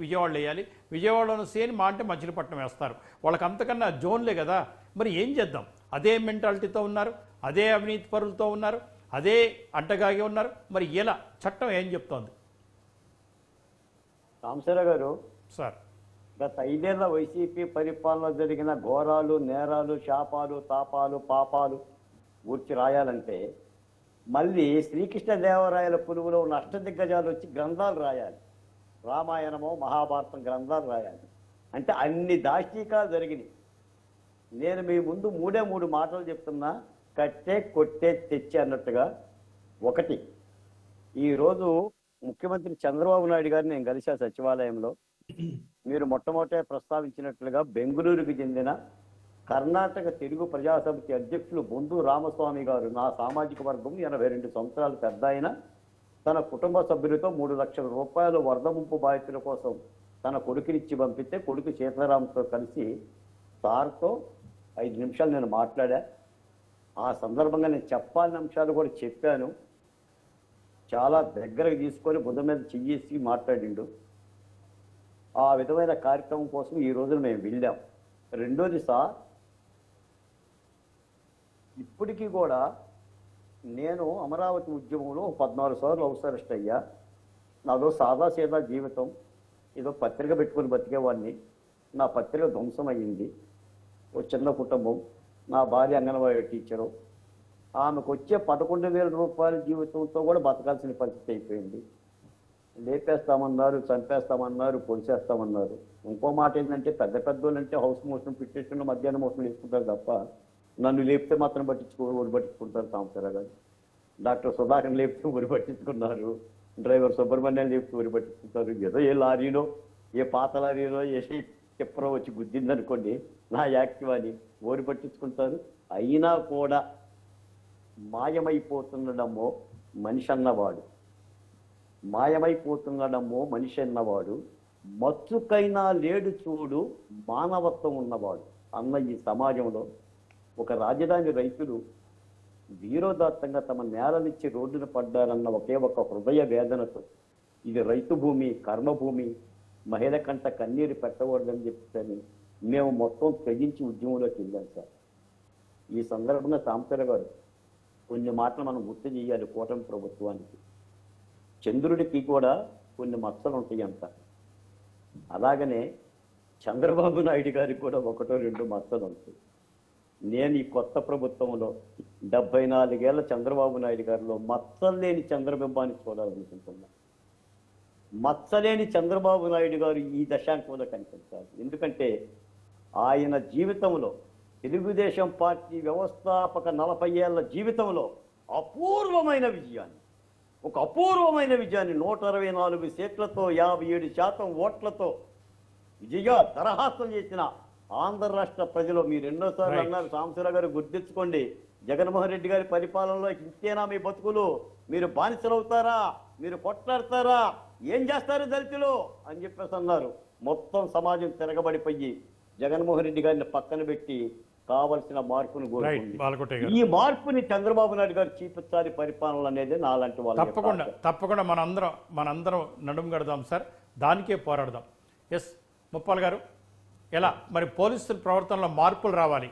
విజయవాడలో వేయాలి, విజయవాడలోని సేని మా అంటే మచిలీపట్నం వేస్తారు. వాళ్ళకి అంతకన్నా జోన్లే కదా. మరి ఏం చేద్దాం? అదే మెంటాలిటీతో ఉన్నారు, అదే అవినీతి పరులతో ఉన్నారు, అదే అడ్డగాగి ఉన్నారు. మరి ఎలా చట్టం ఏం చెప్తోంది? రామశేఖర్ గారు, సార్ గత 5 ఏళ్ల వైసీపీ పరిపాలన జరిగిన ఘోరాలు, నేరాలు, శాపాలు, తాపాలు, పాపాలు గూర్చి రాయాలంటే మళ్ళీ శ్రీకృష్ణదేవరాయల పులుగులో ఉన్న అష్టదిగ్గజాలు వచ్చి గ్రంథాలు రాయాలి. రామాయణమో మహాభారతం గ్రంథాలు రాయాలి. అంటే అన్ని దాష్టీకాలు జరిగినాయి. నేను మీ ముందు మూడు మాటలు చెప్తున్నా, కట్టే కొట్టే తెచ్చే అన్నట్టుగా. ఒకటి, ఈరోజు ముఖ్యమంత్రి చంద్రబాబు నాయుడు గారిని నేను కలిసా సచివాలయంలో. మీరు మొట్టమొదట ప్రస్తావించినట్లుగా బెంగళూరుకు చెందిన కర్ణాటక తెలుగు ప్రజాసమితి అధ్యక్షులు బొందు రామస్వామి గారు, నా సామాజిక వర్గం 82 సంవత్సరాలు పెద్ద ఆయన, తన కుటుంబ సభ్యులతో 3 లక్షల రూపాయలు వరద ముంపు బాధితుల కోసం తన కొడుకునిచ్చి పంపిస్తే కొడుకు సీతారాంతో కలిసి సార్తో 5 నిమిషాలు నేను మాట్లాడా. ఆ సందర్భంగా నేను చెప్పాలని అంశాలు కూడా చెప్పాను. చాలా దగ్గరకు తీసుకొని బుధ మీద చెయ్యేసి మాట్లాడిండు. ఆ విధమైన కార్యక్రమం కోసం ఈ రోజున మేము వెళ్ళాం. రెండోది సార్, ఇప్పటికీ కూడా నేను అమరావతి ఉద్యమంలో 14 సార్లు హౌస్ అరెస్ట్ అయ్యా. నాదో సాదాసీదా జీవితం, ఏదో పత్రిక పెట్టుకుని బతికేవాడిని. నా పత్రిక ధ్వంసం అయ్యింది. ఓ చిన్న కుటుంబం, నా భార్య అంగన్వాడీ టీచరు, ఆమెకు వచ్చే 11,000 రూపాయల జీవితంతో కూడా బతకాల్సిన పరిస్థితి అయిపోయింది. లేపేస్తామన్నారు, చంపేస్తామన్నారు, పొడిచేస్తామన్నారు. ఇంకో మాట ఏంటంటే, పెద్ద పెద్దోళ్ళు అంటే హౌస్ మోషన్ పిటిషన్ మధ్యాహ్నం మోషన్ వేసుకుంటారు తప్ప నన్ను లేపితే మాత్రం ఒడి పట్టించుకుంటారు. సాంబశివరావు గారు, డాక్టర్ సుధాకర్ లేపితే ఒడి పట్టించుకున్నారు, డ్రైవర్ సుబ్రహ్మణ్యం లేపితే ఒడి పట్టించుకుంటారు. ఏదో ఏ లారీనో, ఏ పాత లారీనో, ఏ చెప్పరో వచ్చి గుద్దిందనుకోండి నా యాక్టివాని ఓడి పట్టించుకుంటారు. అయినా కూడా మాయమైపోతుండడమో మనిషి అన్నవాడు, మాయమైపోతుండడమో మనిషి అన్నవాడు, మచ్చుకైనా లేడు చూడు మానవత్వం ఉన్నవాడు అన్న ఈ సమాజంలో ఒక రాజధాని రైతులు ధీరోదాత్తంగా తమ నేలనిచ్చి రోడ్డున పడ్డారన్న ఒకే ఒక హృదయ వేదనతో, ఇది రైతు భూమి, కర్మభూమి, మహిళ కంట కన్నీరు పెట్టకూడదని చెప్తాను మేము మొత్తం తెగించి ఉద్యమంలోకి వెళ్ళాం సార్. ఈ సందర్భంగా సాంబశివరావు గారు, కొన్ని మాటలు మనం గుర్తు చేయాలి కూటమి ప్రభుత్వానికి. చంద్రుడికి కూడా కొన్ని మచ్చలు ఉంటాయి అంట. అలాగనే చంద్రబాబు నాయుడు గారికి కూడా 1-2 మచ్చలు ఉంటాయి. నేను ఈ కొత్త ప్రభుత్వంలో 74 ఏళ్ల చంద్రబాబు నాయుడు గారిలో మచ్చలు లేని చంద్రబింబాన్ని చూడాలనుకుంటున్నా. మచ్చలేని చంద్రబాబు నాయుడు గారు ఈ దశాంకంలో కనిపించాలి. ఎందుకంటే ఆయన జీవితంలో, తెలుగుదేశం పార్టీ వ్యవస్థాపక 40 ఏళ్ల జీవితంలో అపూర్వమైన విజయాన్ని, ఒక అపూర్వమైన విజయాన్ని 124 సీట్లతో 57% ఓట్లతో విజయ దరహాసం చేసిన ఆంధ్ర రాష్ట్ర ప్రజలు, మీరు ఎన్నోసార్లు అన్నారు సాంబశివరావు గారు, గుర్తించుకోండి, జగన్మోహన్ రెడ్డి గారి పరిపాలనలో ఇంతేనా మీ బతుకులు, మీరు బానిసలవుతారా, మీరు కొట్లాడతారా, ఏం చేస్తారు దళితులు అని చెప్పేసి అన్నారు. మొత్తం సమాజం తిరగబడిపోయి జగన్మోహన్ రెడ్డి గారిని పక్కన పెట్టి కావలసిన మార్పును కోరుకుంది. ఈ మార్పుని చంద్రబాబు నాయుడు గారు చూపించాలి పరిపాలన అనేది నాలాంటి వాళ్ళు. తప్పకుండా మనందరం నడుము గడదాం సార్, దానికే పోరాడదాం. ఎస్ ముప్పాల్ గారు, ఎలా మరి పోలీసుల ప్రవర్తనలో మార్పులు రావాలి?